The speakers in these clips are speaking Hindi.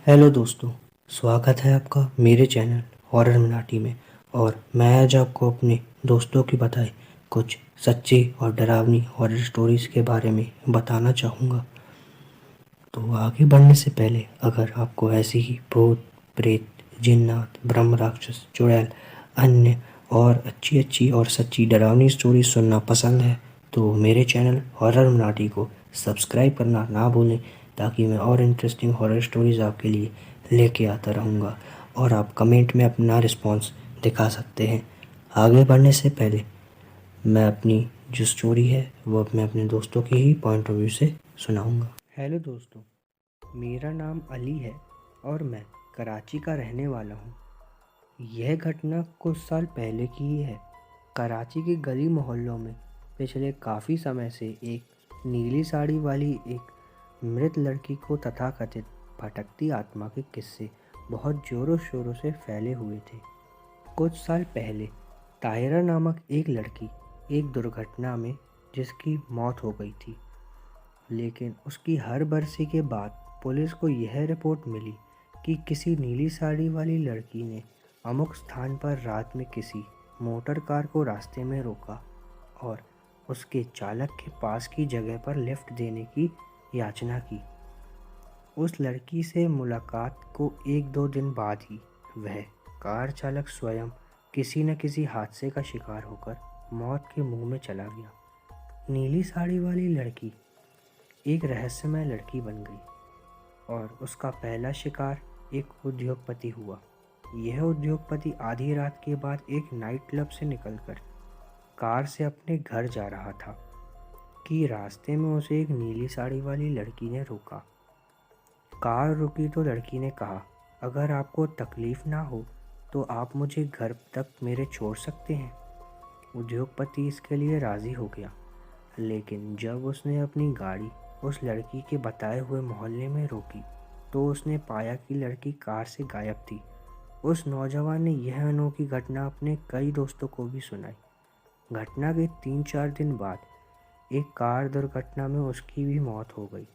हेलो दोस्तों, स्वागत है आपका मेरे चैनल हॉरर मराठी में। और मैं आज आपको अपने दोस्तों की बताई कुछ सच्ची और डरावनी हॉरर स्टोरीज़ के बारे में बताना चाहूँगा। तो आगे बढ़ने से पहले अगर आपको ऐसी ही भूत, प्रेत, जिन्नात, ब्रह्म राक्षस, चुड़ैल, अन्य और अच्छी और सच्ची डरावनी स्टोरी सुनना पसंद है तो मेरे चैनल हॉरर मराठी को सब्सक्राइब करना ना भूलें, ताकि मैं और इंटरेस्टिंग हॉरर स्टोरीज़ आपके लिए लेके आता रहूँगा और आप कमेंट में अपना रिस्पॉन्स दिखा सकते हैं। आगे बढ़ने से पहले मैं अपनी जो स्टोरी है वो मैं अपने दोस्तों की ही पॉइंट ऑफ व्यू से सुनाऊँगा। हेलो दोस्तों, मेरा नाम अली है और मैं कराची का रहने वाला हूँ। यह घटना कुछ साल पहले की ही है। कराची के गली मोहल्लों में पिछले काफ़ी समय से एक नीली साड़ी वाली एक मृत लड़की को तथाकथित भटकती आत्मा के किस्से बहुत ज़ोरों शोरों से फैले हुए थे। कुछ साल पहले ताहिरा नामक एक लड़की एक दुर्घटना में जिसकी मौत हो गई थी, लेकिन उसकी हर बरसी के बाद पुलिस को यह रिपोर्ट मिली कि किसी नीली साड़ी वाली लड़की ने अमुक स्थान पर रात में किसी मोटर कार को रास्ते में रोका और उसके चालक के पास की जगह पर लिफ्ट देने की याचना की। उस लड़की से मुलाकात को एक दो दिन बाद ही वह कार चालक स्वयं किसी न किसी हादसे का शिकार होकर मौत के मुंह में चला गया। नीली साड़ी वाली लड़की एक रहस्यमय लड़की बन गई और उसका पहला शिकार एक उद्योगपति हुआ। यह उद्योगपति आधी रात के बाद एक नाइट क्लब से निकलकर कार से अपने घर जा रहा था कि रास्ते में उसे एक नीली साड़ी वाली लड़की ने रोका। कार रुकी तो लड़की ने कहा, अगर आपको तकलीफ़ ना हो तो आप मुझे घर तक मेरे छोड़ सकते हैं। उद्योगपति इसके लिए राज़ी हो गया, लेकिन जब उसने अपनी गाड़ी उस लड़की के बताए हुए मोहल्ले में रोकी तो उसने पाया कि लड़की कार से गायब थी। उस नौजवान ने यह अनोखी घटना अपने कई दोस्तों को भी सुनाई। घटना के 3-4 दिन बाद एक कार दुर्घटना में उसकी भी मौत हो गई।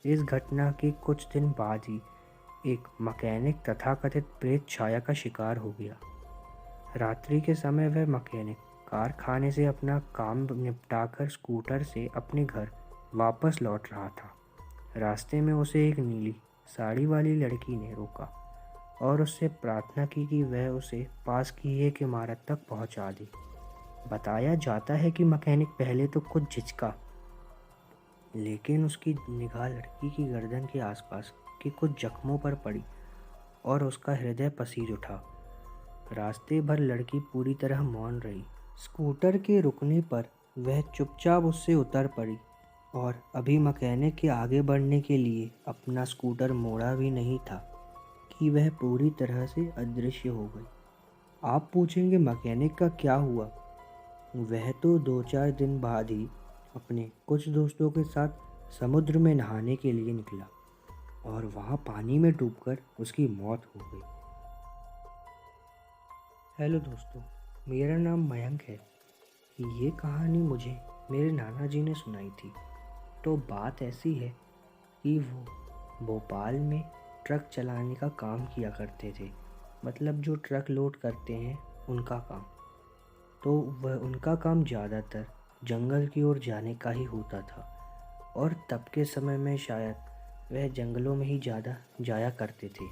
इस घटना के कुछ दिन बाद ही एक मैकेनिक तथाकथित प्रेत छाया का शिकार हो गया। रात्रि के समय वह मैकेनिक कारखाने से अपना काम निपटाकर स्कूटर से अपने घर वापस लौट रहा था। रास्ते में उसे एक नीली साड़ी वाली लड़की ने रोका और उससे प्रार्थना की कि वह उसे पास की एक इमारत तक पहुंचा दे। बताया जाता है कि मैकेनिक पहले तो कुछ झिझका, लेकिन उसकी निगाह लड़की की गर्दन के आसपास के कुछ जख्मों पर पड़ी और उसका हृदय पसीज उठा। रास्ते भर लड़की पूरी तरह मौन रही। स्कूटर के रुकने पर वह चुपचाप उससे उतर पड़ी और अभी मैकेनिक के आगे बढ़ने के लिए अपना स्कूटर मोड़ा भी नहीं था कि वह पूरी तरह से अदृश्य हो गई। आप पूछेंगे मैकेनिक का क्या हुआ? वह तो 2-4 दिन बाद ही अपने कुछ दोस्तों के साथ समुद्र में नहाने के लिए निकला और वहाँ पानी में डूबकर उसकी मौत हो गई। हेलो दोस्तों, मेरा नाम मयंक है। ये कहानी मुझे मेरे नाना जी ने सुनाई थी। तो बात ऐसी है कि वो भोपाल में ट्रक चलाने का काम किया करते थे। मतलब जो ट्रक लोड करते हैं उनका काम। तो वह उनका काम ज़्यादातर जंगल की ओर जाने का ही होता था और तब के समय में शायद वह जंगलों में ही ज़्यादा जाया करते थे।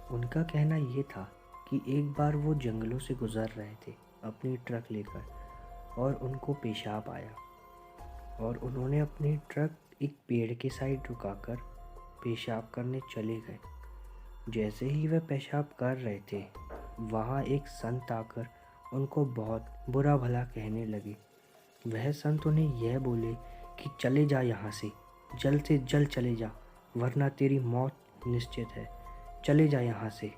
उनका कहना ये था कि एक बार वो जंगलों से गुज़र रहे थे अपनी ट्रक लेकर और उनको पेशाब आया और उन्होंने अपनी ट्रक एक पेड़ के साइड रुकाकर पेशाब करने चले गए। जैसे ही वह पेशाब कर रहे थे, वहाँ एक संत आकर उनको बहुत बुरा भला कहने लगे। वह संत उन्हें यह बोले कि चले जा यहाँ से, जल्द से जल्द चले जा, वरना तेरी मौत निश्चित है, चले जा यहाँ से।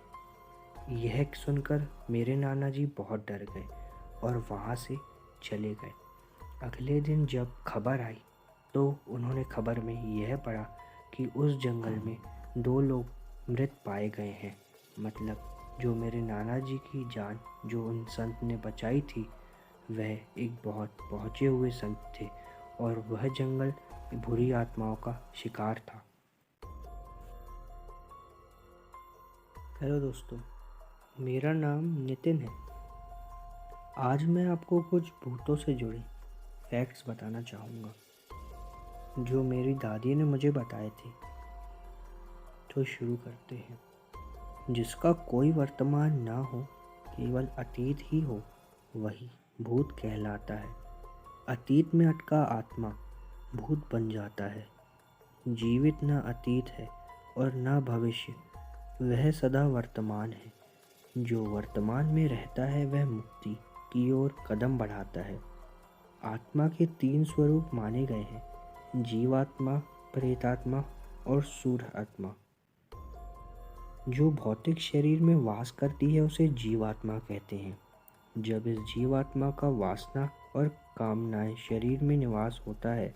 यह सुनकर मेरे नाना जी बहुत डर गए और वहाँ से चले गए। अगले दिन जब खबर आई तो उन्होंने खबर में यह पढ़ा कि उस जंगल में 2 लोग मृत पाए गए हैं। मतलब जो मेरे नाना जी की जान जो उन संत ने बचाई थी, वह एक बहुत पहुँचे हुए संत थे और वह जंगल बुरी आत्माओं का शिकार था। हेलो दोस्तों, मेरा नाम नितिन है। आज मैं आपको कुछ भूतों से जुड़े फैक्ट्स बताना चाहूँगा जो मेरी दादी ने मुझे बताए थे। तो शुरू करते हैं। जिसका कोई वर्तमान ना हो, केवल अतीत ही हो, वही भूत कहलाता है। अतीत में अटका आत्मा भूत बन जाता है। जीवित न अतीत है और न भविष्य, वह सदा वर्तमान है। जो वर्तमान में रहता है वह मुक्ति की ओर कदम बढ़ाता है। आत्मा के 3 स्वरूप माने गए हैं: जीवात्मा, प्रेतात्मा और सूर आत्मा। जो भौतिक शरीर में वास करती है उसे जीवात्मा कहते हैं। जब इस जीवात्मा का वासना और कामनाएं शरीर में निवास होता है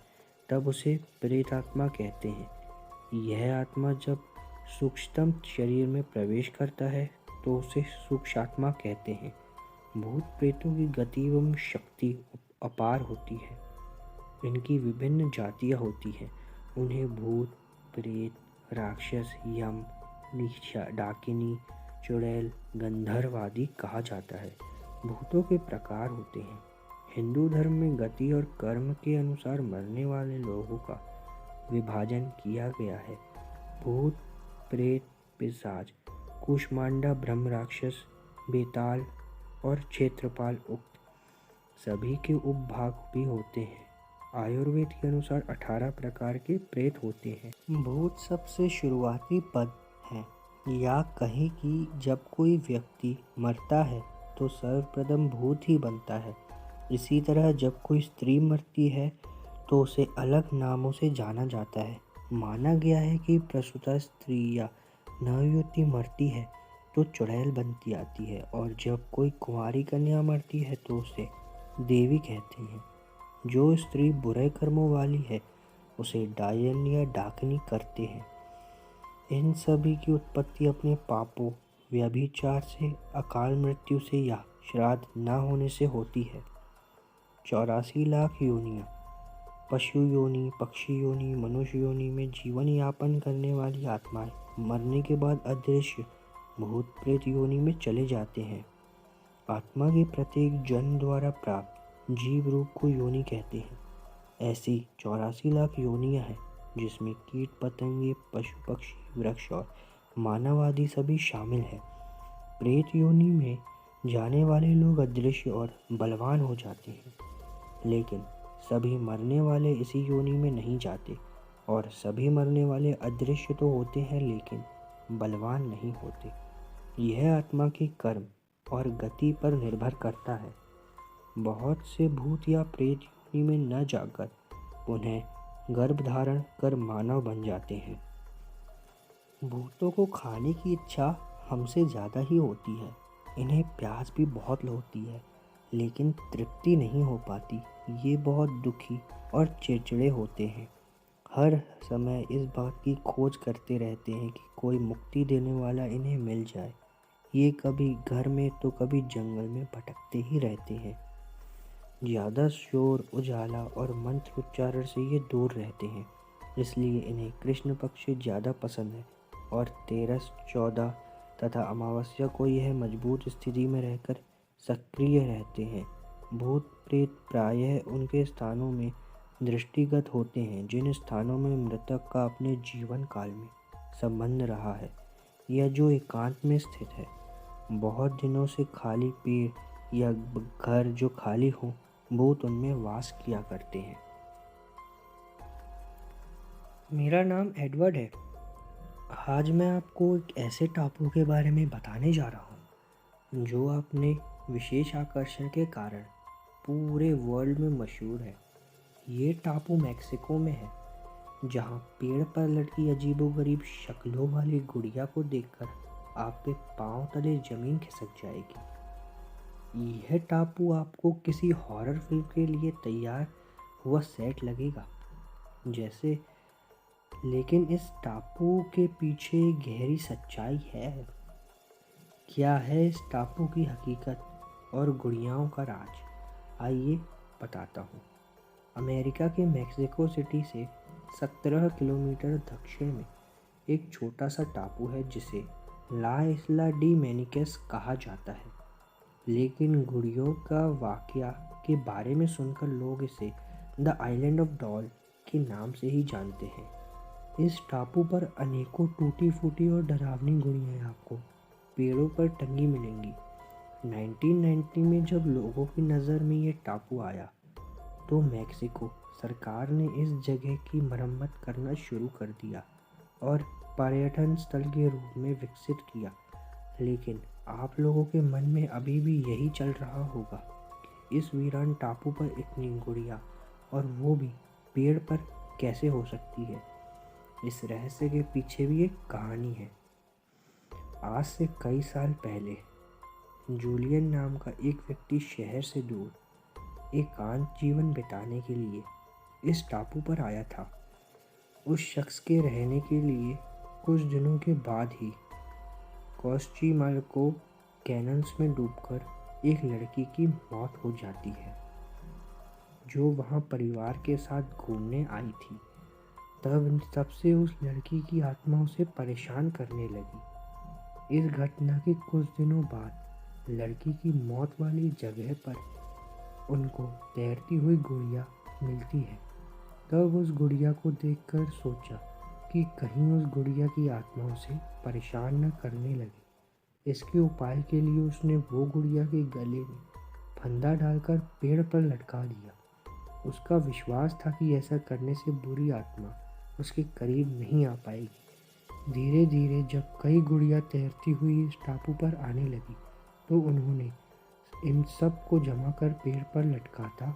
तब उसे प्रेतात्मा कहते हैं। यह आत्मा जब सूक्ष्मतम शरीर में प्रवेश करता है तो उसे सूक्ष्मात्मा कहते हैं। भूत प्रेतों की गति एवं शक्ति अपार होती है। इनकी विभिन्न जातियाँ होती हैं। उन्हें भूत, प्रेत, राक्षस, यम, डाकिनी, चुड़ैल, गंधर्व आदि कहा जाता है। भूतों के प्रकार होते हैं। हिंदू धर्म में गति और कर्म के अनुसार मरने वाले लोगों का विभाजन किया गया है। भूत, प्रेत, पिशाच, कूष्मांडा, ब्रह्म राक्षस, बेताल और क्षेत्रपाल उक्त सभी के उपभाग भी होते हैं। आयुर्वेद के अनुसार 18 प्रकार के प्रेत होते हैं। भूत सबसे शुरुआती पद है, या कहें कि जब कोई व्यक्ति मरता है तो सर्वप्रथम भूत ही बनता है। इसी तरह जब कोई स्त्री मरती है तो उसे अलग नामों से जाना जाता है। माना गया है कि प्रसूता स्त्री या नवयुवती मरती है तो चुड़ैल बनती आती है, और जब कोई कुंवारी कन्या मरती है तो उसे देवी कहते हैं। जो स्त्री बुरे कर्मों वाली है उसे डायन या डाकनी करते हैं। इन सभी की उत्पत्ति अपने पापों, व्यभिचार से, अकाल मृत्यु से या श्राद्ध न होने से होती है। 84 लाख योनियाँ, पशु योनि, पक्षी योनि, मनुष्य योनि में जीवन यापन करने वाली आत्माएं मरने के बाद अदृश्य भूत प्रेत योनि में चले जाते हैं। आत्मा के प्रत्येक जन्म द्वारा प्राप्त जीव रूप को योनि कहते हैं। ऐसी 84 लाख योनियाँ हैं जिसमें कीट पतंगे, पशु पक्षी, वृक्ष और मानव आदि सभी शामिल हैं। प्रेत योनि में जाने वाले लोग अदृश्य और बलवान हो जाते हैं, लेकिन सभी मरने वाले इसी योनि में नहीं जाते, और सभी मरने वाले अदृश्य तो होते हैं लेकिन बलवान नहीं होते। यह आत्मा के कर्म और गति पर निर्भर करता है। बहुत से भूत या प्रेत योनि में न जाकर पुनः गर्भ धारण कर मानव बन जाते हैं। भूतों को खाने की इच्छा हमसे ज़्यादा ही होती है। इन्हें प्यास भी बहुत होती है लेकिन तृप्ति नहीं हो पाती। ये बहुत दुखी और चिड़चिड़े होते हैं। हर समय इस बात की खोज करते रहते हैं कि कोई मुक्ति देने वाला इन्हें मिल जाए। ये कभी घर में तो कभी जंगल में भटकते ही रहते हैं। ज़्यादा शोर, उजाला और मंत्र उच्चारण से ये दूर रहते हैं, इसलिए इन्हें कृष्ण पक्ष ज़्यादा पसंद है, और 13, 14 तथा अमावस्या को यह मजबूत स्थिति में रहकर सक्रिय रहते हैं। भूत प्रेत प्रायः उनके स्थानों में दृष्टिगत होते हैं जिन स्थानों में मृतक का अपने जीवन काल में संबंध रहा है या जो एकांत में स्थित है। बहुत दिनों से खाली पेड़ या घर जो खाली हो, भूत उनमें वास किया करते हैं। मेरा नाम एडवर्ड है। आज मैं आपको एक ऐसे टापू के बारे में बताने जा रहा हूँ जो अपने विशेष आकर्षण के कारण पूरे वर्ल्ड में मशहूर है। ये टापू मैक्सिको में है, जहाँ पेड़ पर लटकी अजीबोगरीब शक्लों वाली गुड़िया को देखकर आपके पांव तले जमीन खिसक जाएगी। यह टापू आपको किसी हॉरर फिल्म के लिए तैयार हुआ सेट लगेगा जैसे, लेकिन इस टापू के पीछे एक गहरी सच्चाई है। क्या है इस टापू की हकीकत और गुड़ियाओं का राज? आइए बताता हूँ। अमेरिका के मेक्सिको सिटी से 17 किलोमीटर दक्षिण में एक छोटा सा टापू है जिसे ला इस्ला डी मेनिकेस कहा जाता है, लेकिन गुड़ियों का वाकया के बारे में सुनकर लोग इसे द आइलैंड ऑफ डॉल के नाम से ही जानते हैं। इस टापू पर अनेकों टूटी फूटी और डरावनी गुड़ियाँ आपको पेड़ों पर टंगी मिलेंगी। 1990 में जब लोगों की नज़र में ये टापू आया तो मैक्सिको सरकार ने इस जगह की मरम्मत करना शुरू कर दिया और पर्यटन स्थल के रूप में विकसित किया। लेकिन आप लोगों के मन में अभी भी यही चल रहा होगा कि इस वीरान टापू पर इतनी गुड़िया और वो भी पेड़ पर कैसे हो सकती है। इस रहस्य के पीछे भी एक कहानी है। आज से कई साल पहले जूलियन नाम का एक व्यक्ति शहर से दूर एकांत जीवन बिताने के लिए इस टापू पर आया था। उस शख्स के रहने के लिए कुछ दिनों के बाद ही कोस्चीमाल्को कैनन्स में डूबकर एक लड़की की मौत हो जाती है, जो वहां परिवार के साथ घूमने आई थी। तब से उस लड़की की आत्मा उसे परेशान करने लगी। इस घटना के कुछ दिनों बाद लड़की की मौत वाली जगह पर उनको तैरती हुई गुड़िया मिलती है। तब उस गुड़िया को देखकर सोचा कि कहीं उस गुड़िया की आत्मा उसे परेशान न करने लगे। इसके उपाय के लिए उसने वो गुड़िया के गले में फंदा डालकर पेड़ पर लटका दिया। उसका विश्वास था कि ऐसा करने से बुरी आत्मा उसके करीब नहीं आ पाएगी। धीरे धीरे जब कई गुड़िया तैरती हुई इस टापू पर आने लगी तो उन्होंने इन सब को जमा कर पेड़ पर लटकाता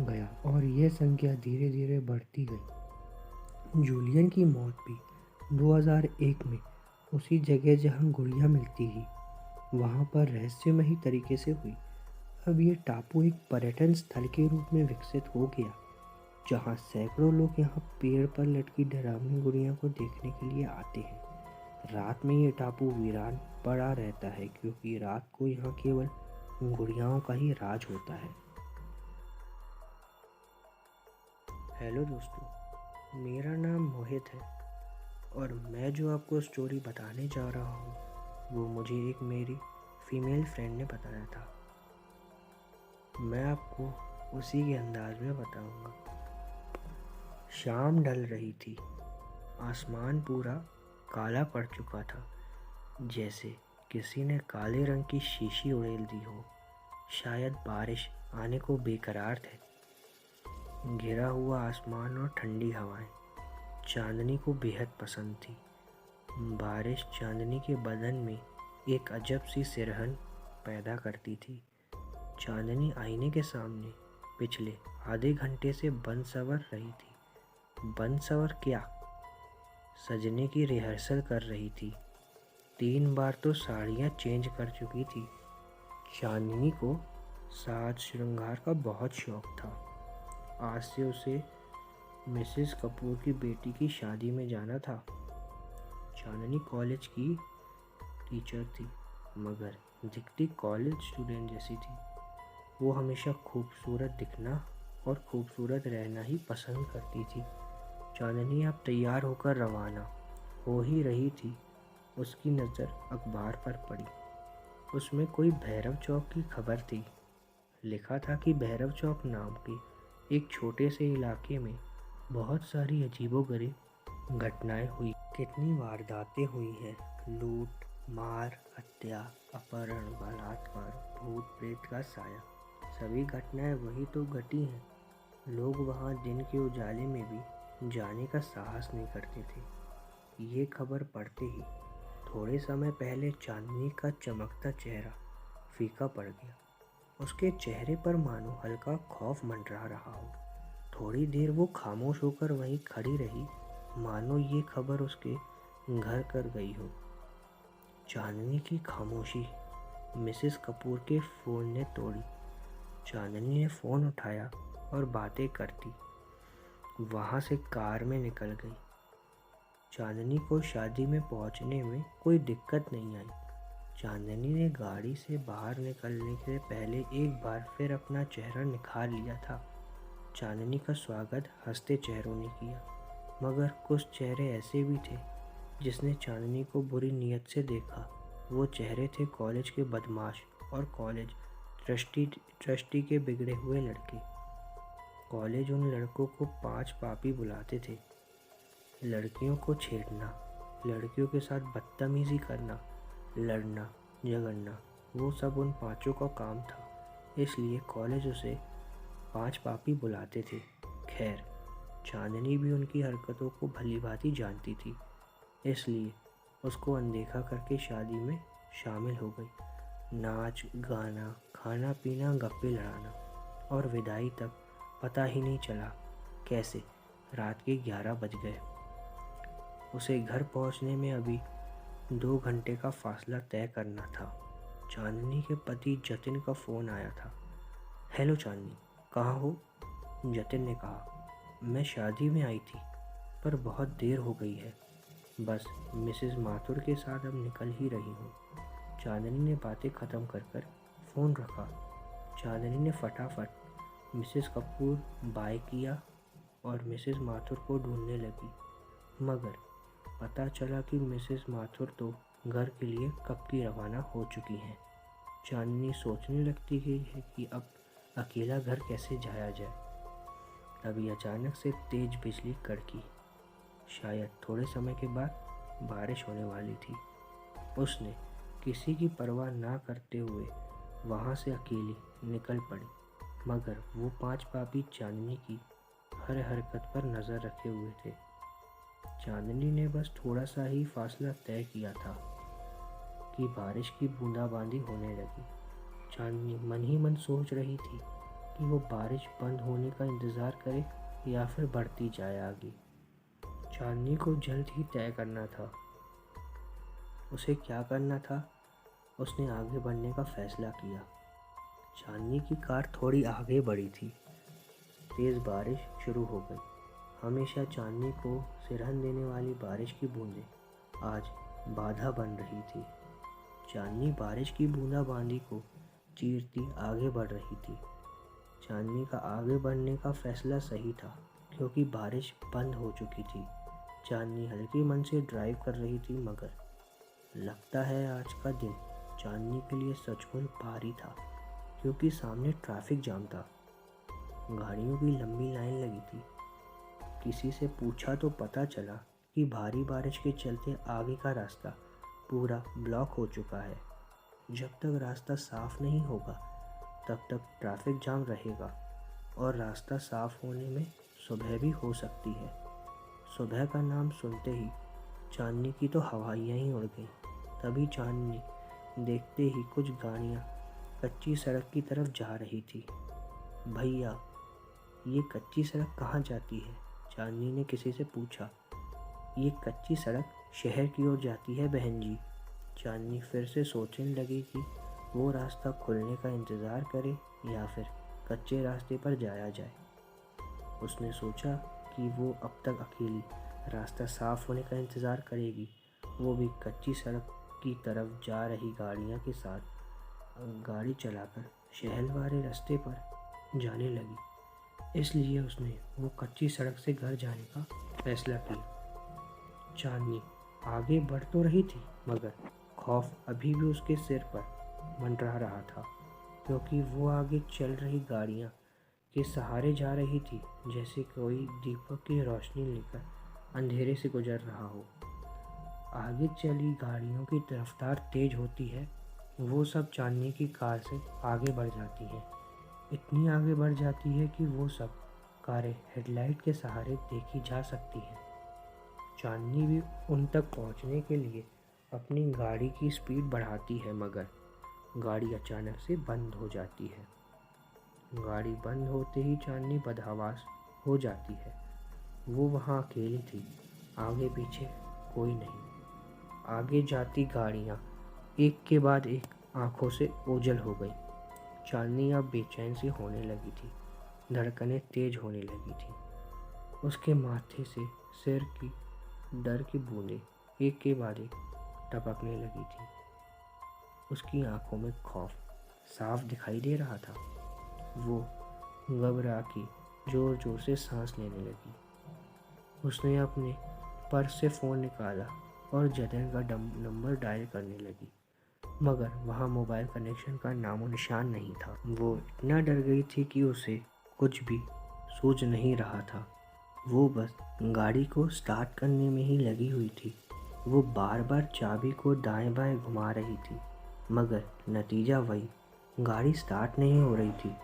गया और यह संख्या धीरे धीरे बढ़ती गई। जूलियन की मौत भी 2001 में उसी जगह जहां गुड़िया मिलती ही वहां पर रहस्यमयी तरीके से हुई। अब ये टापू एक पर्यटन स्थल के रूप में विकसित हो गया, जहां सैकड़ों लोग यहां पेड़ पर लटकी डरावनी गुड़िया को देखने के लिए आते हैं। रात में ये टापू वीरान पड़ा रहता है क्योंकि रात को यहाँ केवल गुड़ियाओं का ही राज होता है। हेलो दोस्तों, मेरा नाम मोहित है और मैं जो आपको स्टोरी बताने जा रहा हूँ वो मुझे एक मेरी फीमेल फ्रेंड ने बताया था। मैं आपको उसी के अंदाज में बताऊँगा। शाम ढल रही थी। आसमान पूरा काला पड़ चुका था, जैसे किसी ने काले रंग की शीशी उड़ेल दी हो। शायद बारिश आने को बेकरार थे। घिरा हुआ आसमान और ठंडी हवाएं चांदनी को बेहद पसंद थी। बारिश चांदनी के बदन में एक अजब सी सिरहन पैदा करती थी। चांदनी आईने के सामने पिछले आधे घंटे से बन सवर रही थी। बन सवर क्या, सजने की रिहर्सल कर रही थी। 3 बार तो साड़ियाँ चेंज कर चुकी थी। चांदनी को साज श्रृंगार का बहुत शौक था। आज से उसे मिसेस कपूर की बेटी की शादी में जाना था। चांदनी कॉलेज की टीचर थी, मगर दिखती कॉलेज स्टूडेंट जैसी थी। वो हमेशा खूबसूरत दिखना और खूबसूरत रहना ही पसंद करती थी। चांदनी अब तैयार होकर रवाना हो ही रही थी, उसकी नज़र अखबार पर पड़ी। उसमें कोई भैरव चौक की खबर थी। लिखा था कि भैरव चौक नाम के एक छोटे से इलाके में बहुत सारी अजीबोगरीब घटनाएं हुई। कितनी वारदातें हुई हैं, लूट, मार, हत्या, अपहरण, बलात्कार, भूत प्रेत का साया। सभी घटनाएं वही तो घटी हैं। लोग वहां दिन के उजाले में भी जाने का साहस नहीं करते थे। ये खबर पढ़ते ही थोड़े समय पहले चांदनी का चमकता चेहरा फीका पड़ गया। उसके चेहरे पर मानो हल्का खौफ मंडरा रहा हो। थोड़ी देर वो खामोश होकर वहीं खड़ी रही, मानो ये खबर उसके घर कर गई हो। चांदनी की खामोशी मिसेस कपूर के फ़ोन ने तोड़ी। चांदनी ने फ़ोन उठाया और बातें करती वहाँ से कार में निकल गई। चांदनी को शादी में पहुँचने में कोई दिक्कत नहीं आई। चांदनी ने गाड़ी से बाहर निकलने से पहले एक बार फिर अपना चेहरा निखार लिया था। चांदनी का स्वागत हंसते चेहरों ने किया, मगर कुछ चेहरे ऐसे भी थे जिसने चांदनी को बुरी नीयत से देखा वो चेहरे थे कॉलेज के बदमाश और कॉलेज ट्रस्टी के बिगड़े हुए लड़के। कॉलेज उन लड़कों को 5 पापी बुलाते थे। लड़कियों को छेड़ना, लड़कियों के साथ बदतमीजी करना, लड़ना झगड़ना, वो सब उन 5 का काम था। इसलिए कॉलेज उसे 5 पापी बुलाते थे। खैर, चांदनी भी उनकी हरकतों को भली भांति जानती थी, इसलिए उसको अनदेखा करके शादी में शामिल हो गई। नाच गाना, खाना पीना, गप्पे लड़ाना और विदाई तक पता ही नहीं चला कैसे रात के 11 बज गए। उसे घर पहुंचने में अभी 2 घंटे का फासला तय करना था। चांदनी के पति जतिन का फ़ोन आया था। हेलो चांदनी, कहाँ हो? जतिन ने कहा, मैं शादी में आई थी पर बहुत देर हो गई है, बस मिसेस माथुर के साथ अब निकल ही रही हूँ। चांदनी ने बातें ख़त्म कर कर फ़ोन रखा। चांदनी ने फटाफट मिसेस कपूर बाय किया और मिसेस माथुर को ढूंढने लगी, मगर पता चला कि मिसेस माथुर तो घर के लिए कब की रवाना हो चुकी हैं। चांदनी सोचने लगती है कि अब अकेला घर कैसे जाया जाए। तभी अचानक से तेज बिजली कड़की। शायद थोड़े समय के बाद बारिश होने वाली थी। उसने किसी की परवाह ना करते हुए वहाँ से अकेली निकल पड़ी, मगर वो 5 पापी चांदनी की हर हरकत पर नज़र रखे हुए थे। चांदनी ने बस थोड़ा सा ही फासला तय किया था कि बारिश की बूंदाबांदी होने लगी। चांदनी मन ही मन सोच रही थी कि वो बारिश बंद होने का इंतज़ार करे या फिर बढ़ती जाए आगे। चांदनी को जल्द ही तय करना था। उसे क्या करना था? उसने आगे बढ़ने का फैसला किया। चांदनी की कार थोड़ी आगे बढ़ी थी। तेज़ बारिश शुरू हो गई। हमेशा चांदनी को सिरहन देने वाली बारिश की बूंदें आज बाधा बन रही थी। चांदनी बारिश की बूंदाबांदी को चीरती आगे बढ़ रही थी। चांदनी का आगे बढ़ने का फैसला सही था क्योंकि बारिश बंद हो चुकी थी। चांदनी हल्के मन से ड्राइव कर रही थी, मगर लगता है आज का दिन चांदनी के लिए सचमुच भारी था क्योंकि सामने ट्रैफिक जाम था। गाड़ियों की लंबी लाइन लगी थी। किसी से पूछा तो पता चला कि भारी बारिश के चलते आगे का रास्ता पूरा ब्लॉक हो चुका है। जब तक रास्ता साफ नहीं होगा तब तक ट्रैफिक जाम रहेगा और रास्ता साफ होने में सुबह भी हो सकती है। सुबह का नाम सुनते ही चांदनी की तो हवाइयाँ ही उड़ गईं। तभी चांदनी देखते ही कुछ गाड़ियाँ कच्ची सड़क की तरफ जा रही थी। भैया, ये कच्ची सड़क कहाँ जाती है? चांदनी ने किसी से पूछा। ये कच्ची सड़क शहर की ओर जाती है बहन जी। चांदनी फिर से सोचने लगी कि वो रास्ता खुलने का इंतज़ार करे या फिर कच्चे रास्ते पर जाया जाए। उसने सोचा कि वो अब तक अकेली रास्ता साफ होने का इंतज़ार करेगी, वो भी कच्ची सड़क की तरफ जा रही गाड़ियाँ के साथ गाड़ी चलाकर शहर वाले रास्ते पर जाने लगी। इसलिए उसने वो कच्ची सड़क से घर जाने का फैसला किया। चांदनी आगे बढ़ तो रही थी, मगर खौफ अभी भी उसके सिर पर मंडरा रहा था क्योंकि वो आगे चल रही गाड़ियाँ के सहारे जा रही थी, जैसे कोई दीपक की रोशनी लेकर अंधेरे से गुजर रहा हो। आगे चली गाड़ियों की रफ्तार तेज होती है, वो सब चांदनी की कार से आगे बढ़ जाती हैं। इतनी आगे बढ़ जाती है कि वो सब कारें हेडलाइट के सहारे देखी जा सकती हैं। चांदनी भी उन तक पहुंचने के लिए अपनी गाड़ी की स्पीड बढ़ाती है, मगर गाड़ी अचानक से बंद हो जाती है। गाड़ी बंद होते ही चांदनी बदहवास हो जाती है। वो वहाँ अकेली थी, आगे पीछे कोई नहीं। आगे जाती गाड़ियाँ एक के बाद एक आंखों से ओझल हो गई। चांदनी अब बेचैन सी होने लगी थी। धड़कनें तेज होने लगी थी। उसके माथे से सिर की डर की बूंदें एक के बाद एक टपकने लगी थी। उसकी आंखों में खौफ साफ दिखाई दे रहा था। वो घबरा के जोर जोर से सांस लेने लगी। उसने अपने पर्स से फ़ोन निकाला और जतन का नंबर डायल करने लगी, मगर वहाँ मोबाइल कनेक्शन का नामो निशान नहीं था। वो इतना डर गई थी कि उसे कुछ भी सूझ नहीं रहा था। वो बस गाड़ी को स्टार्ट करने में ही लगी हुई थी। वो बार बार चाबी को दाएं बाएं घुमा रही थी, मगर नतीजा वही, गाड़ी स्टार्ट नहीं हो रही थी।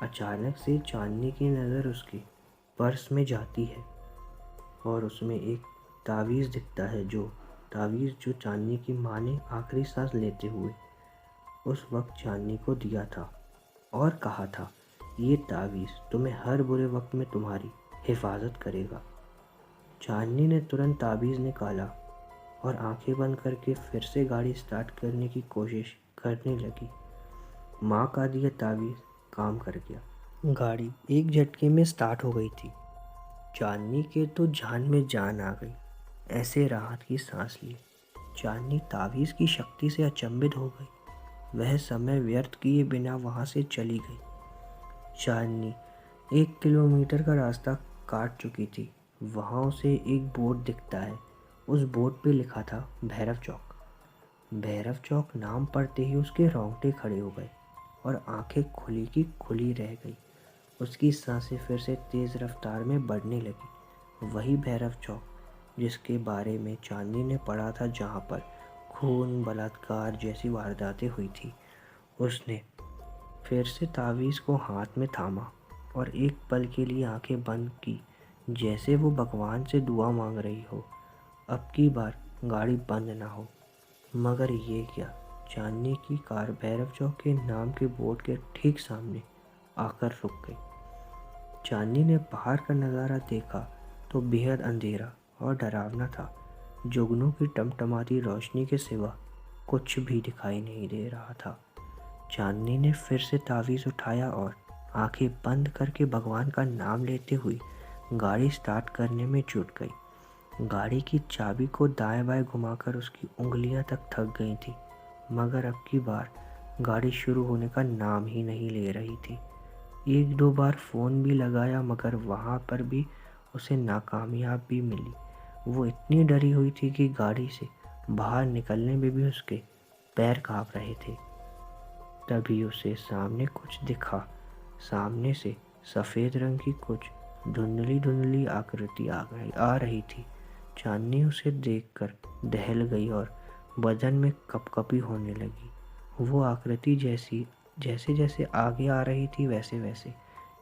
अचानक से चांदनी की नज़र उसके पर्स में जाती है और उसमें एक तावीज़ दिखता है, जो चांदनी की माँ ने आखिरी सांस लेते हुए उस वक्त चांदनी को दिया था और कहा था, ये तावीज़ तुम्हें हर बुरे वक्त में तुम्हारी हिफाजत करेगा। चांदनी ने तुरंत तावीज़ निकाला और आंखें बंद करके फिर से गाड़ी स्टार्ट करने की कोशिश करने लगी। माँ का दिया तावीज़ काम कर गया। गाड़ी एक झटके में स्टार्ट हो गई थी। चांदनी के तो जान में जान आ गई। ऐसे राहत की सांस ली। चांदनी तावीज़ की शक्ति से अचंभित हो गई। वह समय व्यर्थ किए बिना वहाँ से चली गई। चांदनी 1 किलोमीटर का रास्ता काट चुकी थी। वहाँ उसे एक बोर्ड दिखता है। उस बोर्ड पे लिखा था भैरव चौक। भैरव चौक नाम पढ़ते ही उसके रोंगटे खड़े हो गए और आंखें खुली की खुली रह गई। उसकी सांसें फिर से तेज़ रफ्तार में बढ़ने लगी। वही भैरव चौक जिसके बारे में चांदनी ने पढ़ा था, जहाँ पर खून, बलात्कार जैसी वारदातें हुई थी। उसने फिर से तावीज़ को हाथ में थामा और एक पल के लिए आंखें बंद की, जैसे वो भगवान से दुआ मांग रही हो, अब की बार गाड़ी बंद ना हो। मगर ये क्या, चांदनी की कार भैरव चौक के नाम के बोर्ड के ठीक सामने आकर रुक गई। चांदनी ने बाहर का नज़ारा देखा तो बेहद अंधेरा और डरावना था। जुगनू की टमटमाती रोशनी के सिवा कुछ भी दिखाई नहीं दे रहा था। चांदनी ने फिर से तावीज़ उठाया और आंखें बंद करके भगवान का नाम लेते हुए गाड़ी स्टार्ट करने में जुट गई। गाड़ी की चाबी को दाएं बाएं घुमाकर उसकी उंगलियां तक थक गई थी, मगर अब की बार गाड़ी शुरू होने का नाम ही नहीं ले रही थी। 1-2 बार फ़ोन भी लगाया, मगर वहाँ पर भी उसे नाकामयाब भी मिली। वो इतनी डरी हुई थी कि गाड़ी से बाहर निकलने में भी उसके पैर काँप रहे थे। तभी उसे सामने कुछ दिखा। सामने से सफ़ेद रंग की कुछ धुंधली धुंधली आकृति आ रही थी। चांदनी उसे देखकर दहल गई और बदन में कपकपी होने लगी। वो आकृति जैसे जैसे आगे आ रही थी, वैसे वैसे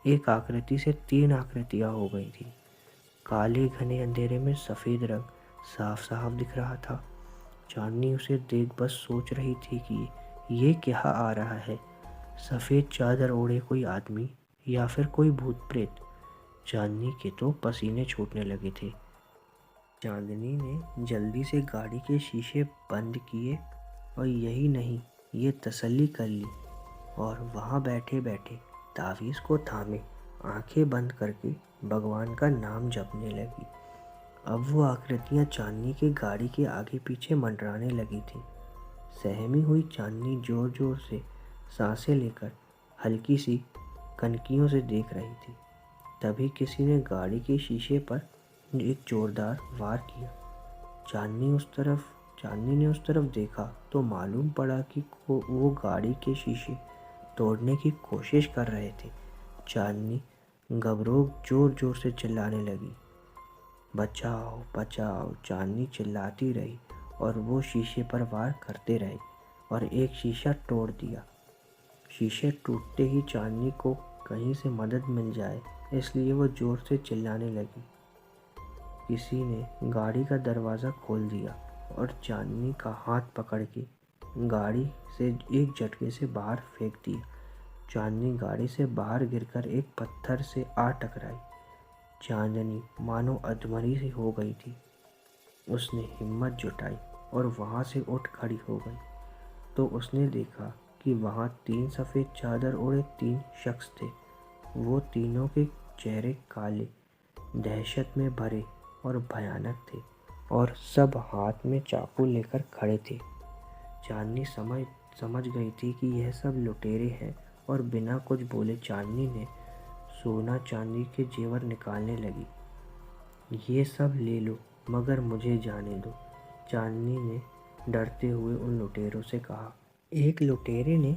एक आकृति से 3 आकृतियाँ हो गई थी। काले घने अंधेरे में सफ़ेद रंग साफ साफ दिख रहा था। चांदनी उसे देख बस सोच रही थी कि ये क्या आ रहा है। सफ़ेद चादर ओढ़े कोई आदमी या फिर कोई भूत प्रेत। चांदनी के तो पसीने छूटने लगे थे। चांदनी ने जल्दी से गाड़ी के शीशे बंद किए और यही नहीं, ये तसल्ली कर ली और वहाँ बैठे बैठे तावीज़ को थामे आंखें बंद करके भगवान का नाम जपने लगी। अब वो आकृतियाँ चांदनी के गाड़ी के आगे पीछे मंडराने लगी थी। सहमी हुई चांदनी जोर जोर से सांसें लेकर हल्की सी कनकियों से देख रही थी। तभी किसी ने गाड़ी के शीशे पर एक जोरदार वार किया। चांदनी ने उस तरफ देखा तो मालूम पड़ा कि वो गाड़ी के शीशे तोड़ने की कोशिश कर रहे थे। चांदनी घबराकर जोर जोर से चिल्लाने लगी, बचाओ बचाओ। चांदनी चिल्लाती रही और वो शीशे पर वार करते रहे और एक शीशा तोड़ दिया। शीशे टूटते ही चांदनी को कहीं से मदद मिल जाए, इसलिए वो जोर से चिल्लाने लगी। किसी ने गाड़ी का दरवाज़ा खोल दिया और चांदनी का हाथ पकड़ के गाड़ी से एक झटके से बाहर फेंक दिया। चांदनी गाड़ी से बाहर गिरकर एक पत्थर से आ टकराई। चांदनी मानो अधमरी सी हो गई थी। उसने हिम्मत जुटाई और वहाँ से उठ खड़ी हो गई तो उसने देखा कि वहाँ 3 सफ़ेद चादर ओढ़े 3 शख्स थे। वो तीनों के चेहरे काले, दहशत में भरे और भयानक थे और सब हाथ में चाकू लेकर खड़े थे। चांदनी समझ गई थी कि यह सब लुटेरे हैं और बिना कुछ बोले चांदनी ने सोना चांदी के जेवर निकालने लगी। ये सब ले लो, मगर मुझे जाने दो। चांदनी ने डरते हुए उन लुटेरों से कहा। एक लुटेरे ने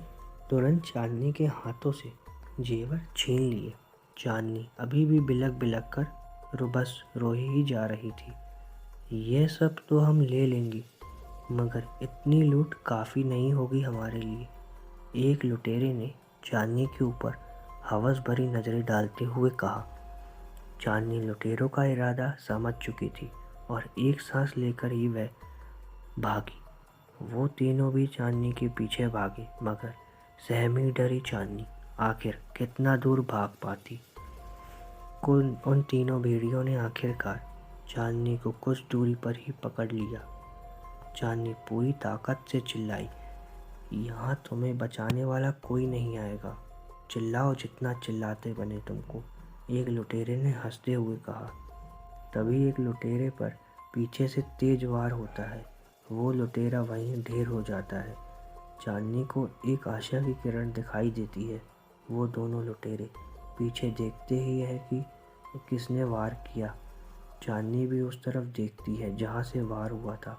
तुरंत चांदनी के हाथों से जेवर छीन लिए। चांदनी अभी भी बिलक बिलक कर बस रो ही जा रही थी। यह सब तो हम ले लेंगे, मगर इतनी लूट काफ़ी नहीं होगी हमारे लिए, एक लुटेरे ने चांदनी के ऊपर हवस भरी नज़रें डालते हुए कहा। चांदनी लुटेरों का इरादा समझ चुकी थी और एक सांस लेकर ही वह भागी। वो तीनों भी चांदनी के पीछे भागे, मगर सहमी डरी चांदनी आखिर कितना दूर भाग पाती। उन तीनों भेड़ियों ने आखिरकार चांदनी को कुछ दूरी पर ही पकड़ लिया। चांदनी पूरी ताकत से चिल्लाई, यहाँ तुम्हें बचाने वाला कोई नहीं आएगा, चिल्लाओ जितना चिल्लाते बने तुमको, एक लुटेरे ने हंसते हुए कहा। तभी एक लुटेरे पर पीछे से तेज वार होता है। वो लुटेरा वहीं ढेर हो जाता है। चांदनी को एक आशा की किरण दिखाई देती है। वो दोनों लुटेरे पीछे देखते ही है कि किसने वार किया। चांदनी भी उस तरफ देखती है जहाँ से वार हुआ था।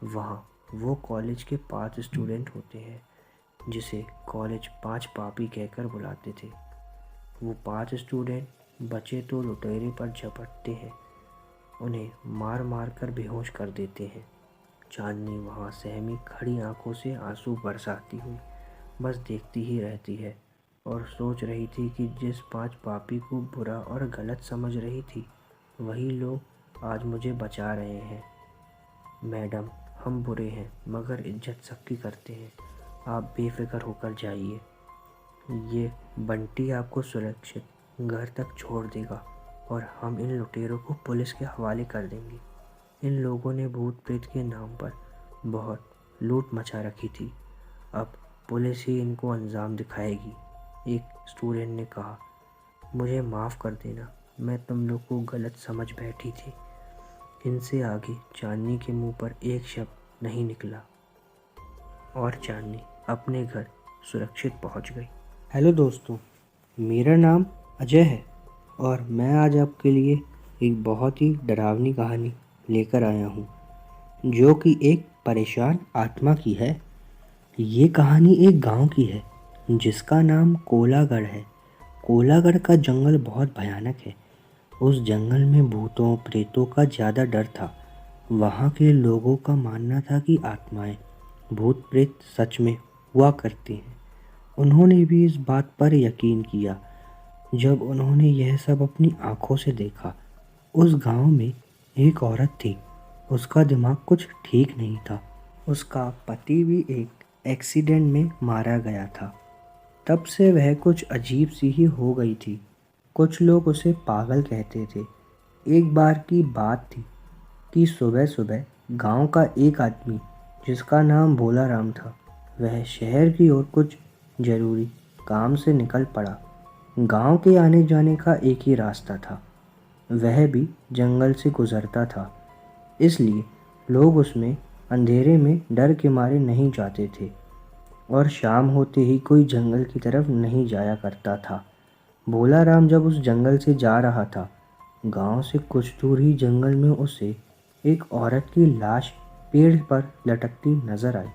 वहाँ वो कॉलेज के 5 स्टूडेंट होते हैं, जिसे कॉलेज 5 पापी कहकर बुलाते थे। वो 5 स्टूडेंट बचे तो लुटेरे पर झपटते हैं, उन्हें मार मार कर बेहोश कर देते हैं। चांदनी वहाँ सहमी खड़ी आंखों से आंसू बरसाती हुई बस देखती ही रहती है और सोच रही थी कि जिस 5 पापी को बुरा और गलत समझ रही थी, वही लोग आज मुझे बचा रहे हैं। मैडम, हम बुरे हैं मगर इज्जत सबकी करते हैं, आप बेफिक्र होकर जाइए। ये बंटी आपको सुरक्षित घर तक छोड़ देगा और हम इन लुटेरों को पुलिस के हवाले कर देंगे। इन लोगों ने भूत प्रेत के नाम पर बहुत लूट मचा रखी थी, अब पुलिस ही इनको अंजाम दिखाएगी। एक स्टूडेंट ने कहा, मुझे माफ़ कर देना, मैं तुम लोग को गलत समझ बैठी थी। इनसे आगे चांदनी के मुंह पर एक शब्द नहीं निकला और चांदनी अपने घर सुरक्षित पहुंच गई। हेलो दोस्तों, मेरा नाम अजय है और मैं आज आपके लिए एक बहुत ही डरावनी कहानी लेकर आया हूँ, जो कि एक परेशान आत्मा की है। ये कहानी एक गांव की है जिसका नाम कोलागढ़ है। कोलागढ़ का जंगल बहुत भयानक है। उस जंगल में भूतों प्रेतों का ज़्यादा डर था। वहाँ के लोगों का मानना था कि आत्माएं, भूत प्रेत सच में हुआ करते हैं। उन्होंने भी इस बात पर यकीन किया जब उन्होंने यह सब अपनी आंखों से देखा। उस गांव में एक औरत थी, उसका दिमाग कुछ ठीक नहीं था। उसका पति भी एक एक्सीडेंट में मारा गया था। तब से वह कुछ अजीब सी ही हो गई थी। कुछ लोग उसे पागल कहते थे। एक बार की बात थी कि सुबह सुबह गांव का एक आदमी, जिसका नाम भोला राम था, वह शहर की ओर कुछ जरूरी काम से निकल पड़ा। गांव के आने जाने का एक ही रास्ता था, वह भी जंगल से गुजरता था, इसलिए लोग उसमें अंधेरे में डर के मारे नहीं जाते थे और शाम होते ही कोई जंगल की तरफ नहीं जाया करता था। भोला राम जब उस जंगल से जा रहा था, गांव से कुछ दूर ही जंगल में उसे एक औरत की लाश पेड़ पर लटकती नजर आई।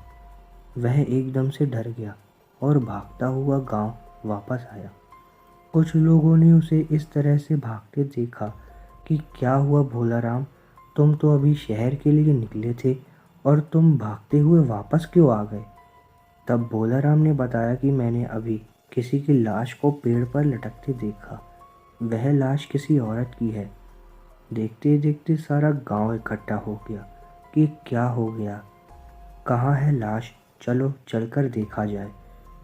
वह एकदम से डर गया और भागता हुआ गांव वापस आया। कुछ लोगों ने उसे इस तरह से भागते देखा कि क्या हुआ भोला राम, तुम तो अभी शहर के लिए निकले थे और तुम भागते हुए वापस क्यों आ गए। तब भोला राम ने बताया कि मैंने अभी किसी की लाश को पेड़ पर लटकते देखा। वह लाश किसी औरत की है। देखते देखते सारा गांव इकट्ठा हो गया कि क्या हो गया, कहाँ है लाश, चलो चलकर देखा जाए।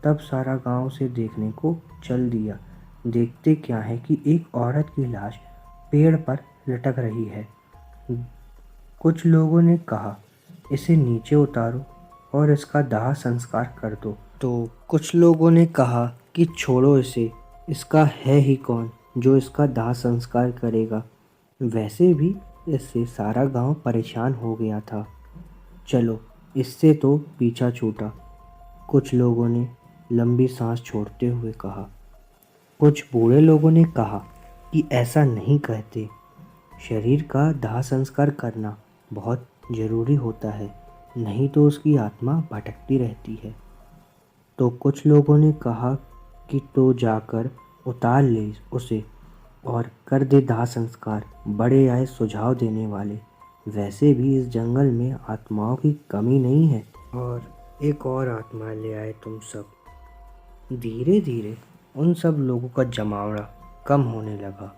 तब सारा गांव से देखने को चल दिया। देखते क्या है कि एक औरत की लाश पेड़ पर लटक रही है। कुछ लोगों ने कहा, इसे नीचे उतारो और इसका दाह संस्कार कर दो। तो कुछ लोगों ने कहा कि छोड़ो इसे, इसका है ही कौन जो इसका दाह संस्कार करेगा। वैसे भी इससे सारा गांव परेशान हो गया था, चलो इससे तो पीछा छूटा। कुछ लोगों ने लंबी सांस छोड़ते हुए कहा। कुछ बूढ़े लोगों ने कहा कि ऐसा नहीं कहते, शरीर का दाह संस्कार करना बहुत जरूरी होता है, नहीं तो उसकी आत्मा भटकती रहती है। तो कुछ लोगों ने कहा कि तो जाकर उतार ले उसे और कर दे दाह संस्कार। बड़े आए सुझाव देने वाले, वैसे भी इस जंगल में आत्माओं की कमी नहीं है। और एक और आत्मा ले आए तुम सब। धीरे धीरे उन सब लोगों का जमावड़ा कम होने लगा।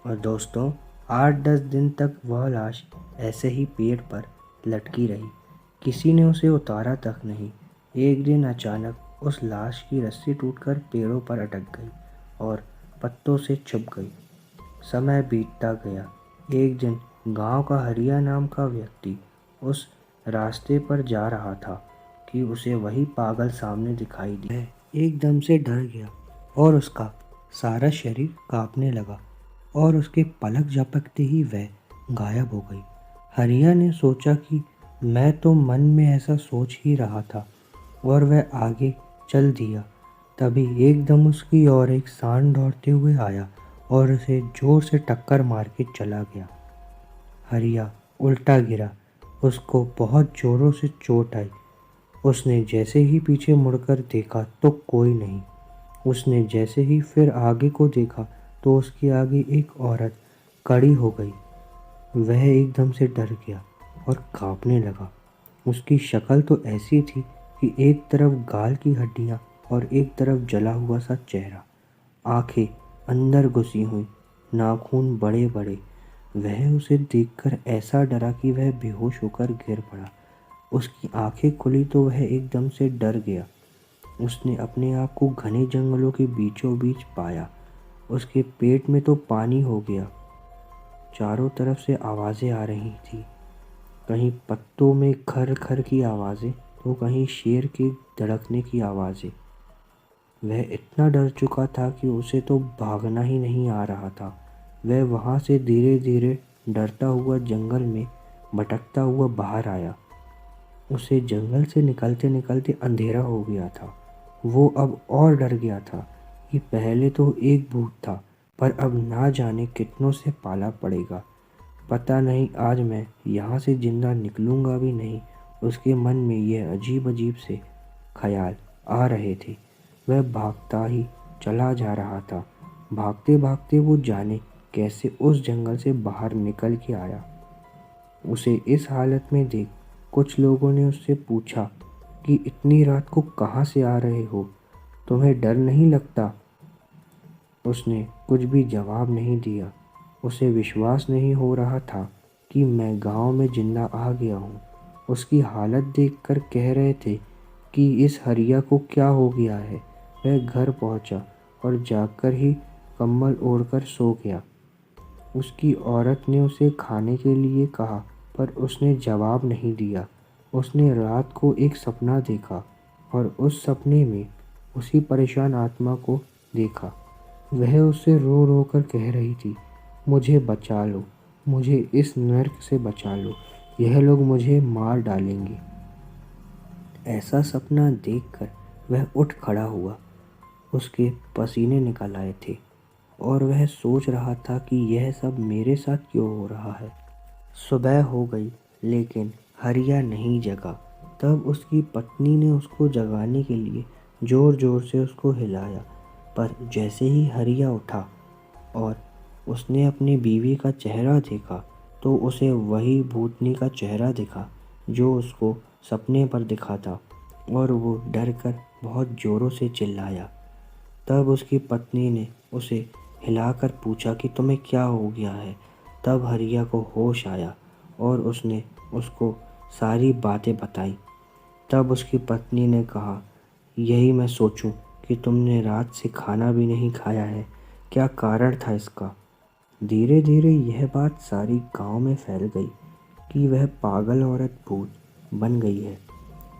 और दोस्तों, 8-10 दिन तक वह लाश ऐसे ही पेड़ पर लटकी रही। किसी ने उसे उतारा तक नहीं। एक दिन अचानक उस लाश की रस्सी टूटकर पेड़ों पर अटक गई और पत्तों से छुप गई। समय बीतता गया। एक दिन गांव का हरिया नाम का व्यक्ति उस रास्ते पर जा रहा था कि उसे वही पागल सामने दिखाई दिया। वह एकदम से डर गया और उसका सारा शरीर कांपने लगा और उसके पलक झपकते ही वह गायब हो गई। हरिया ने सोचा कि मैं तो मन में ऐसा सोच ही रहा था, और वह आगे चल दिया। तभी एकदम उसकी ओर एक सांड दौड़ते हुए आया और उसे जोर से टक्कर मार के चला गया। हरिया उल्टा गिरा। उसको बहुत जोरों से चोट आई। उसने जैसे ही पीछे मुड़कर देखा तो कोई नहीं। उसने जैसे ही फिर आगे को देखा तो उसके आगे एक औरत खड़ी हो गई। वह एकदम से डर गया और कांपने लगा। उसकी शक्ल तो ऐसी थी कि एक तरफ गाल की हड्डियां और एक तरफ जला हुआ सा चेहरा, आंखें अंदर घुसी हुई, नाखून बड़े बड़े। वह उसे देखकर ऐसा डरा कि वह बेहोश होकर गिर पड़ा। उसकी आंखें खुली तो वह एकदम से डर गया। उसने अपने आप को घने जंगलों के बीचों बीच पाया। उसके पेट में तो पानी हो गया। चारों तरफ से आवाज़ें आ रही थी, कहीं पत्तों में खर खर की आवाज़ें तो कहीं शेर के धड़कने की आवाज़ें। वह इतना डर चुका था कि उसे तो भागना ही नहीं आ रहा था। वह वहाँ से धीरे धीरे डरता हुआ जंगल में भटकता हुआ बाहर आया। उसे जंगल से निकलते निकलते अंधेरा हो गया था। वो अब और डर गया था कि पहले तो एक भूत था, पर अब ना जाने कितनों से पाला पड़ेगा। पता नहीं आज मैं यहाँ से जिंदा निकलूँगा भी नहीं। उसके मन में यह अजीब अजीब से ख्याल आ रहे थे। वह भागता ही चला जा रहा था। भागते भागते वो जाने कैसे उस जंगल से बाहर निकल के आया। उसे इस हालत में देख कुछ लोगों ने उससे पूछा कि इतनी रात को कहाँ से आ रहे हो, तुम्हें डर नहीं लगता? उसने कुछ भी जवाब नहीं दिया। उसे विश्वास नहीं हो रहा था कि मैं गांव में जिंदा आ गया हूँ। उसकी हालत देखकर कह रहे थे कि इस हरिया को क्या हो गया है। वह घर पहुँचा और जाकर ही कंबल ओढ़कर सो गया। उसकी औरत ने उसे खाने के लिए कहा, पर उसने जवाब नहीं दिया। उसने रात को एक सपना देखा और उस सपने में उसी परेशान आत्मा को देखा। वह उससे रो रो कर कह रही थी, मुझे बचा लो, मुझे इस नर्क से बचा लो, यह लोग मुझे मार डालेंगे। ऐसा सपना देखकर वह उठ खड़ा हुआ। उसके पसीने निकल आए थे और वह सोच रहा था कि यह सब मेरे साथ क्यों हो रहा है। सुबह हो गई लेकिन हरिया नहीं जगा। तब उसकी पत्नी ने उसको जगाने के लिए ज़ोर ज़ोर से उसको हिलाया, पर जैसे ही हरिया उठा और उसने अपनी बीवी का चेहरा देखा तो उसे वही भूतनी का चेहरा दिखा जो उसको सपने पर दिखा था, और वो डर कर बहुत ज़ोरों से चिल्लाया। तब उसकी पत्नी ने उसे हिलाकर पूछा कि तुम्हें क्या हो गया है। तब हरिया को होश आया और उसने उसको सारी बातें बताई। तब उसकी पत्नी ने कहा, यही मैं सोचूं कि तुमने रात से खाना भी नहीं खाया है, क्या कारण था इसका? धीरे धीरे यह बात सारी गांव में फैल गई कि वह पागल औरत भूत बन गई है।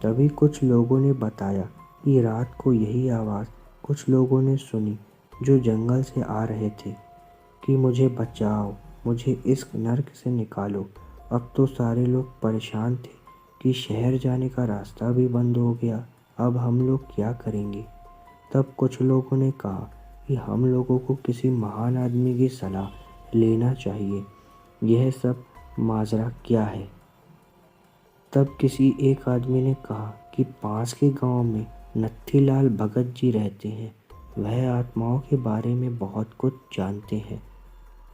तभी कुछ लोगों ने बताया कि रात को यही आवाज़ कुछ लोगों ने सुनी जो जंगल से आ रहे थे कि मुझे बचाओ, मुझे इस नर्क से निकालो। अब तो सारे लोग परेशान थे कि शहर जाने का रास्ता भी बंद हो गया, अब हम लोग क्या करेंगे। तब कुछ लोगों ने कहा कि हम लोगों को किसी महान आदमी की सलाह लेना चाहिए। यह सब माजरा क्या है? तब किसी एक आदमी ने कहा कि पास के गांव में नत्थीलाल भगत जी रहते हैं। वह आत्माओं के बारे में बहुत कुछ जानते हैं।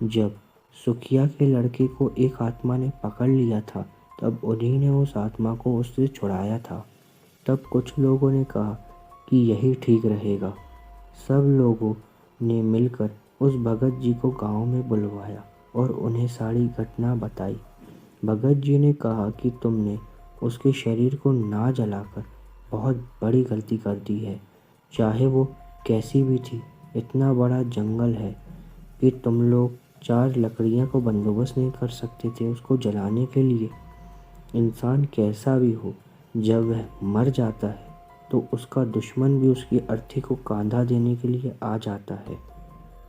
जब सुखिया के लड़के को एक आत्मा ने पकड़ लिया था, तब उन्हीं ने उस आत्मा को उससे छुड़ाया था। तब कुछ लोगों ने कहा कि यही ठीक रहेगा। सब लोगों ने मिलकर उस भगत जी को गांव में बुलवाया और उन्हें सारी घटना बताई। भगत जी ने कहा कि तुमने उसके शरीर को ना जलाकर बहुत बड़ी गलती कर दी है। चाहे वो कैसी भी थी, इतना बड़ा जंगल है कि तुम लोग 4 लकड़ियाँ को बंदोबस्त नहीं कर सकते थे उसको जलाने के लिए। इंसान कैसा भी हो, जब वह मर जाता है तो उसका दुश्मन भी उसकी अर्थी को कांधा देने के लिए आ जाता है।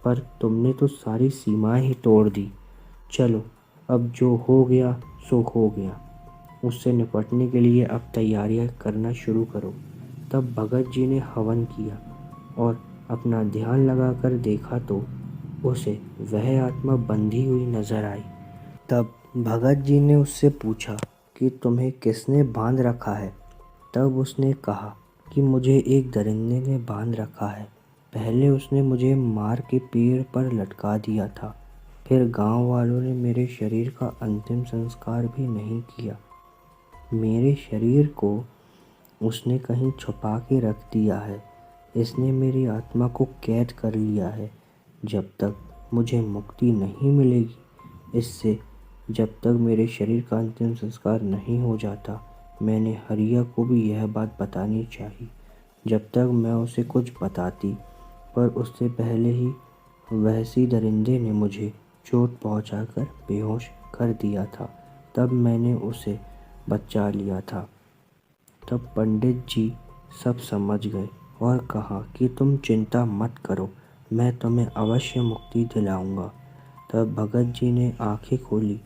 पर तुमने तो सारी सीमाएं ही तोड़ दी। चलो, अब जो हो गया सो हो गया। उससे निपटने के लिए अब तैयारियां करना शुरू करो। तब भगत जी ने हवन किया और अपना ध्यान लगाकर देखा तो उसे वह आत्मा बंधी हुई नजर आई। तब भगत जी ने उससे पूछा कि तुम्हें किसने बांध रखा है। तब उसने कहा कि मुझे एक दरिंदे ने बांध रखा है। पहले उसने मुझे मार के पेड़ पर लटका दिया था। फिर गांव वालों ने मेरे शरीर का अंतिम संस्कार भी नहीं किया। मेरे शरीर को उसने कहीं छुपा के रख दिया है। इसने मेरी आत्मा को कैद कर लिया है। जब तक मुझे मुक्ति नहीं मिलेगी इससे, जब तक मेरे शरीर का अंतिम संस्कार नहीं हो जाता, मैंने हरिया को भी यह बात बतानी चाहिए। जब तक मैं उसे कुछ बताती, पर उससे पहले ही वहसी दरिंदे ने मुझे चोट पहुंचाकर बेहोश कर दिया था। तब मैंने उसे बचा लिया था। तब पंडित जी सब समझ गए और कहा कि तुम चिंता मत करो, मैं तुम्हें अवश्य मुक्ति दिलाऊंगा। तब भगत जी ने आंखें खोली।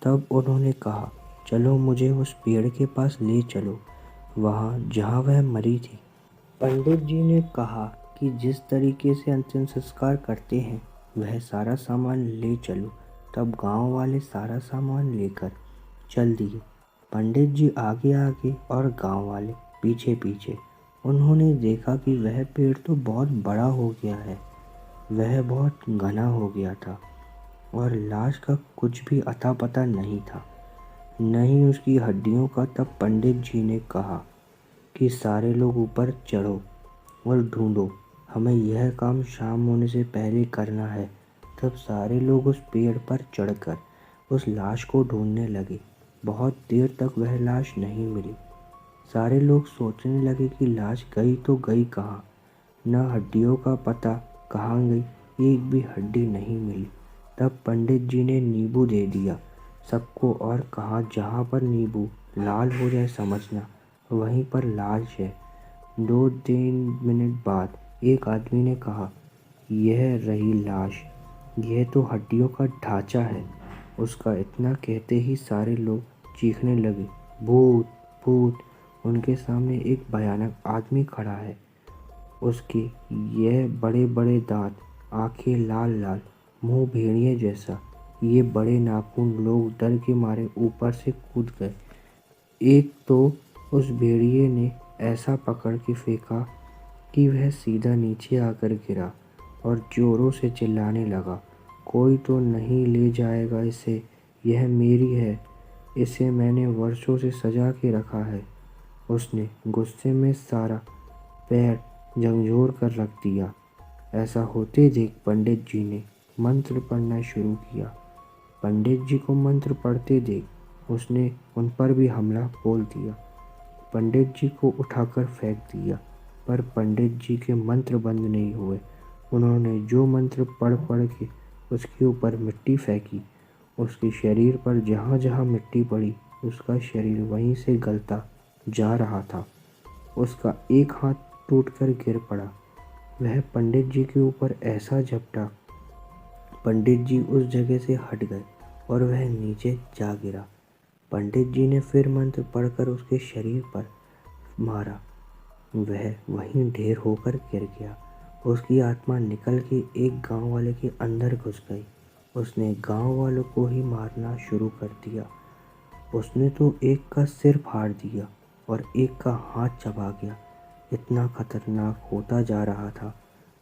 तब उन्होंने कहा, चलो मुझे उस पेड़ के पास ले चलो, वहाँ जहाँ वह मरी थी। पंडित जी ने कहा कि जिस तरीके से अंतिम संस्कार करते हैं वह सारा सामान ले चलो। तब गांव वाले सारा सामान लेकर चल दिए। पंडित जी आगे आगे और गांव वाले पीछे पीछे। उन्होंने देखा कि वह पेड़ तो बहुत बड़ा हो गया है। वह बहुत घना हो गया था और लाश का कुछ भी अता पता नहीं था, न ही उसकी हड्डियों का। तब पंडित जी ने कहा कि सारे लोग ऊपर चढ़ो और ढूंढो, हमें यह काम शाम होने से पहले करना है। तब सारे लोग उस पेड़ पर चढ़कर उस लाश को ढूंढने लगे। बहुत देर तक वह लाश नहीं मिली। सारे लोग सोचने लगे कि लाश गई तो गई कहाँ, न हड्डियों का पता कहाँ गई, एक भी हड्डी नहीं मिली। तब पंडित जी ने नींबू दे दिया सबको और कहा, जहाँ पर नींबू लाल हो जाए समझना वहीं पर लाश है। 2-3 मिनट बाद एक आदमी ने कहा, यह रही लाश, यह तो हड्डियों का ढांचा है। उसका इतना कहते ही सारे लोग चीखने लगे, भूत भूत। उनके सामने एक भयानक आदमी खड़ा है। उसके यह बड़े बड़े दांत, आंखें लाल लाल, मुंह भेड़िए जैसा, ये बड़े नाखून। लोग डर के मारे ऊपर से कूद गए। एक तो उस भेड़िए ने ऐसा पकड़ के फेंका कि वह सीधा नीचे आकर गिरा और जोरों से चिल्लाने लगा, कोई तो नहीं ले जाएगा इसे, यह मेरी है, इसे मैंने वर्षों से सजा के रखा है। उसने गुस्से में सारा पैर झंझोर कर रख दिया। ऐसा होते देख पंडित जी ने मंत्र पढ़ना शुरू किया। पंडित जी को मंत्र पढ़ते देख उसने उन पर भी हमला बोल दिया। पंडित जी को उठाकर फेंक दिया, पर पंडित जी के मंत्र बंद नहीं हुए। उन्होंने जो मंत्र पढ़ पढ़ के उसके ऊपर मिट्टी फेंकी, उसके शरीर पर जहाँ जहाँ मिट्टी पड़ी उसका शरीर वहीं से गलता जा रहा था। उसका एक हाथ टूटकर गिर पड़ा। वह पंडित जी के ऊपर ऐसा झपटा, पंडित जी उस जगह से हट गए और वह नीचे जा गिरा। पंडित जी ने फिर मंत्र पढ़कर उसके शरीर पर मारा। वह वहीं ढेर होकर गिर गया। उसकी आत्मा निकल के एक गांव वाले के अंदर घुस गई। उसने गांव वालों को ही मारना शुरू कर दिया। उसने तो एक का सिर फाड़ दिया और एक का हाथ चबा गया। इतना खतरनाक होता जा रहा था।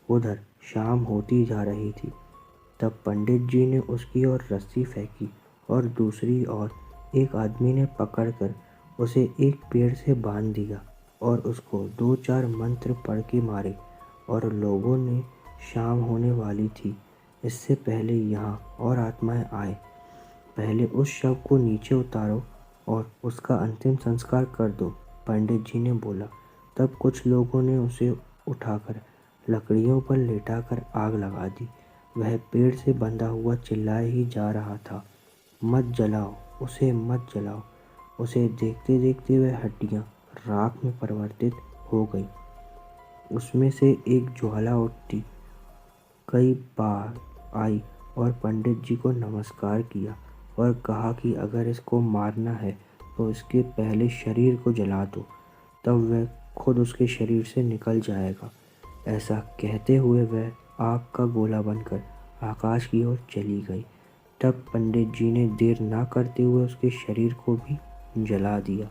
उधर शाम होती जा रही थी। तब पंडित जी ने उसकी ओर रस्सी फेंकी और दूसरी ओर एक आदमी ने पकड़कर उसे एक पेड़ से बांध दिया और उसको 2-4 मंत्र पढ़ के मारे। और लोगों ने शाम होने वाली थी, इससे पहले यहाँ और आत्माएं आए। पहले उस शव को नीचे उतारो और उसका अंतिम संस्कार कर दो, पंडित जी ने बोला। तब कुछ लोगों ने उसे उठाकर लकड़ियों पर लेटाकर आग लगा दी। वह पेड़ से बंधा हुआ चिल्लाए ही जा रहा था, मत जलाओ उसे, मत जलाओ उसे। देखते देखते वह हड्डियाँ राख में परिवर्तित हो गई। उसमें से एक ज्वाला उठती कई बार आई और पंडित जी को नमस्कार किया और कहा कि अगर इसको मारना है तो इसके पहले शरीर को जला दो, तब वह खुद उसके शरीर से निकल जाएगा। ऐसा कहते हुए वह आग का गोला बनकर आकाश की ओर चली गई। तब पंडित जी ने देर ना करते हुए उसके शरीर को भी जला दिया।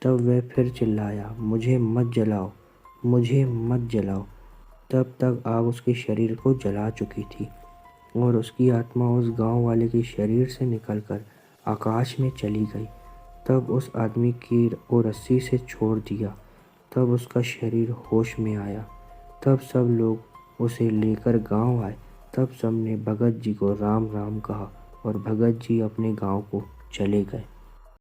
तब वह फिर चिल्लाया, मुझे मत जलाओ, मुझे मत जलाओ। तब तक आग उसके शरीर को जला चुकी थी और उसकी आत्मा उस गांव वाले के शरीर से निकलकर आकाश में चली गई। तब उस आदमी को रस्सी से छोड़ दिया। तब उसका शरीर होश में आया। तब सब लोग उसे लेकर गांव आए। तब सबने भगत जी को राम राम कहा और भगत जी अपने गांव को चले गए।